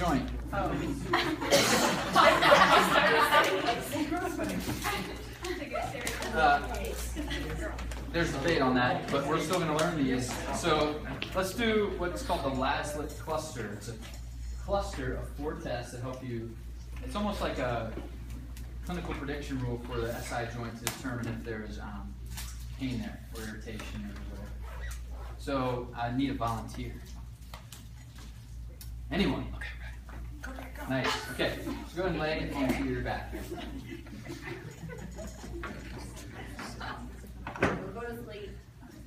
joint. There's debate on that, but we're still going to learn these. So let's do what's called the Laslette cluster. It's a cluster of 4 tests that help you. It's almost like a clinical prediction rule for the SI joint to determine if there's pain there or irritation or whatever. So I need a volunteer. Anyone? Okay. Nice. Okay. So go ahead and lay it onto your back.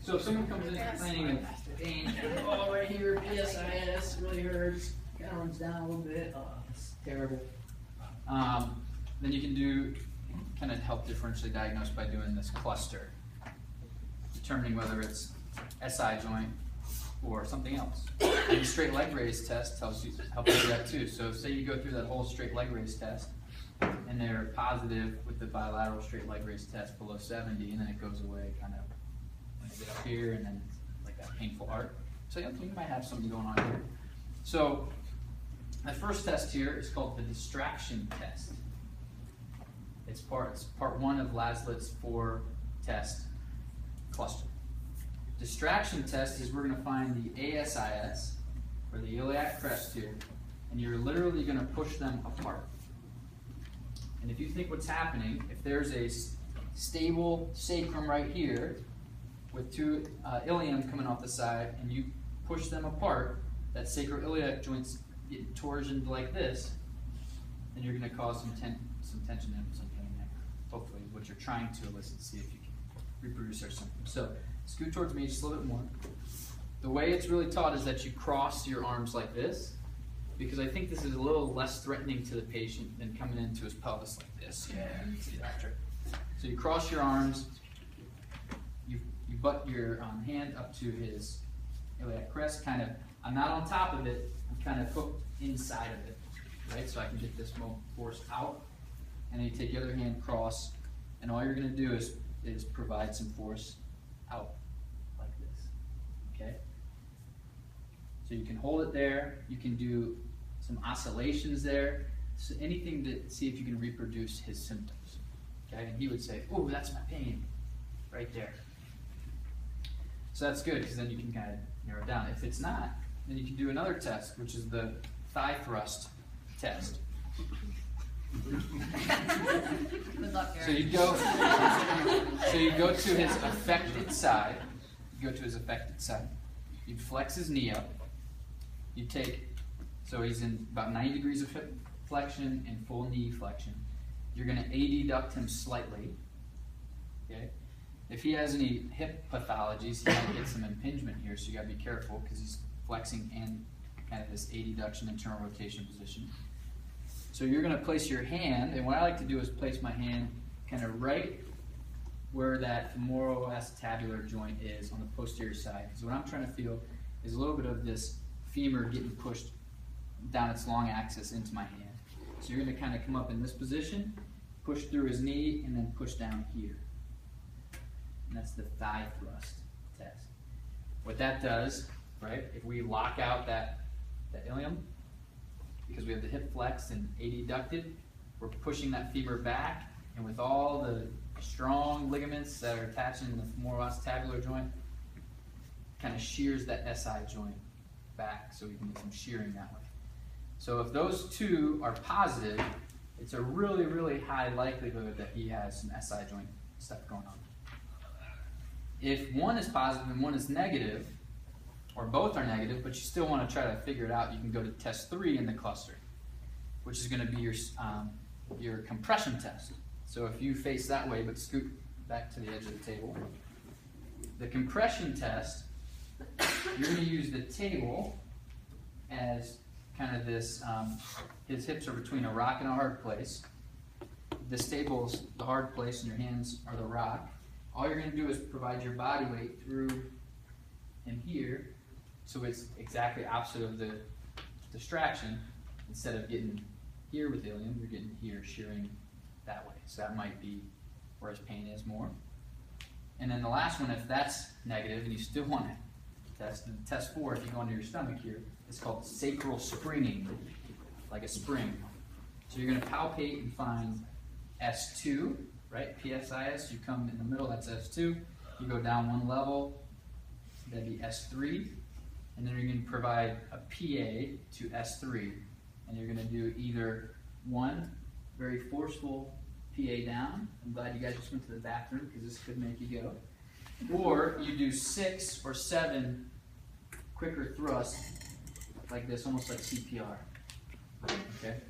So if someone comes in complaining of pain, oh, right here, PSIS, really hurts, kind of runs down a little bit, oh, it's terrible. Then you can do, kind of help differentially diagnose by doing this cluster, determining whether it's SI joint or something else. And the straight leg raise test helps you do that too. So say you go through that whole straight leg raise test, and they're positive with the bilateral straight leg raise test below 70, and then it goes away kind of when you get up here, and then like that painful arc. So you might have something going on here. So the first test here is called the distraction test. It's part 1 of Laslette's 4-test cluster. Distraction test is we're going to find the ASIS, or the iliac crest here, and you're literally going to push them apart. And if you think what's happening, if there's a stable sacrum right here with 2 ilium coming off the side, and you push them apart, that sacroiliac joint's getting torsioned like this, then you're going to cause some tension and some pain there. Hopefully, what you're trying to elicit, see if you can reproduce our symptoms. So scoot towards me just a little bit more. The way it's really taught is that you cross your arms like this, because I think this is a little less threatening to the patient than coming into his pelvis like this. Yeah, see that trick. So you cross your arms, you butt your hand up to his iliac crest, kind of, I'm not on top of it, I'm kind of hooked inside of it, right? So I can get this force out, and then you take the other hand, cross, and all you're going to do is provide some force out like this, okay? So you can hold it there, you can do some oscillations there, so anything to see if you can reproduce his symptoms, okay? And he would say, oh, that's my pain, right there. So that's good, because then you can kind of narrow it down. If it's not, then you can do another test, which is the thigh thrust test. Good luck, So you go to his affected side. You go to his affected side. You flex his knee up. You take, so he's in about 90 degrees of hip flexion and full knee flexion. You're going to adduct him slightly. Okay. If he has any hip pathologies, he might get some impingement here, so you got to be careful because he's flexing and kind of this adduction internal rotation position. So you're going to place your hand, and what I like to do is place my hand kind of right where that femoral acetabular joint is on the posterior side. Because what I'm trying to feel is a little bit of this femur getting pushed down its long axis into my hand. So you're going to kind of come up in this position, push through his knee, and then push down here. And that's the thigh thrust test. What that does, right, if we lock out that ilium, because we have the hip flexed and adducted, we're pushing that femur back, and with all the strong ligaments that are attaching to the femoral acetabular joint, kind of shears that SI joint back so we can get some shearing that way. So if those two are positive, it's a really, really high likelihood that he has some SI joint stuff going on. If one is positive and one is negative, or both are negative, but you still want to try to figure it out, you can go to test 3 in the cluster, which is going to be your compression test. So if you face that way, but scoot back to the edge of the table, the compression test, you're going to use the table as kind of this, his hips are between a rock and a hard place. This table is the hard place and your hands are the rock. All you're going to do is provide your body weight through in here, so it's exactly opposite of the distraction. Instead of getting here with ilium, you're getting here shearing that way. So that might be where his pain is more. And then the last one, if that's negative and you still want to test, test 4, if you go into your stomach here, it's called sacral springing. like a spring. So you're gonna palpate and find S2, right? PSIS, you come in the middle, that's S2. You go down one level, that'd be S3. And then you're gonna provide a PA to S3. And you're gonna do either one very forceful PA down. I'm glad you guys just went to the bathroom because this could make you go. Or you do 6 or 7 quicker thrusts like this, almost like CPR, okay,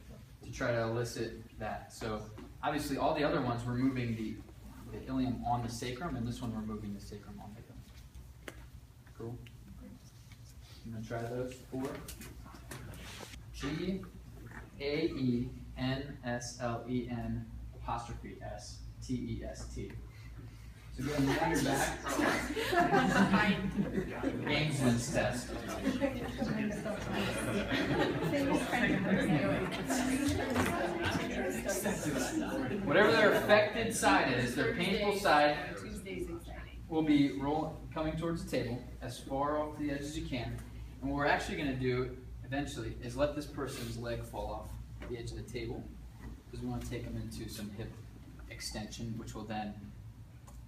to try to elicit that. So obviously all the other ones we're moving the ilium on the sacrum, and this one we're moving the sacrum on the ilium. Cool? I'm going to try those 4. Gaenslen apostrophe S-T-E-S-T. So go ahead and lay on your back. Gaenslen's test. Whatever their affected side is, their painful side will be coming towards the table as far off the edge as you can. And what we're actually going to do eventually is let this person's leg fall off the edge of the table, because we want to take them into some hip extension, which will then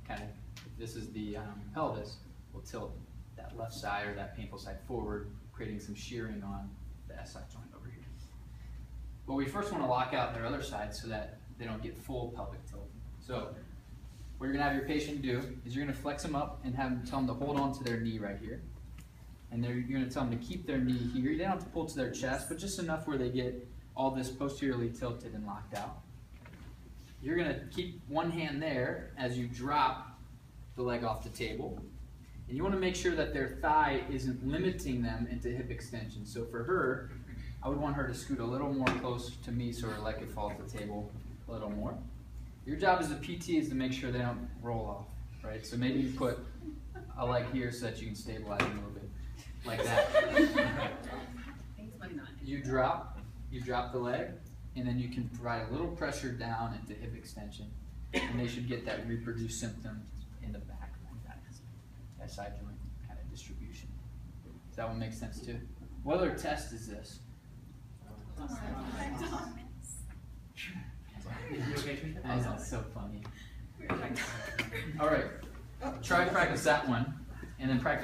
kind of, if this is the pelvis, will tilt that left side or that painful side forward, creating some shearing on the SI joint over here. But we first want to lock out their other side so that they don't get full pelvic tilt. So what you're going to have your patient do is you're going to flex them up and tell them to hold on to their knee right here. And you're going to tell them to keep their knee here. You don't have to pull to their chest, but just enough where they get all this posteriorly tilted and locked out. You're going to keep one hand there as you drop the leg off the table. And you want to make sure that their thigh isn't limiting them into hip extension. So for her, I would want her to scoot a little more close to me so her leg could fall off the table a little more. Your job as a PT is to make sure they don't roll off, right? So maybe you put a leg here so that you can stabilize them a little bit, like that. You drop the leg, and then you can provide a little pressure down into hip extension, and they should get that reproduce symptom in the back, like that SI joint kind of distribution. Does that one make sense too? What other test is this? That's so funny. All right, try practice that one, and then practice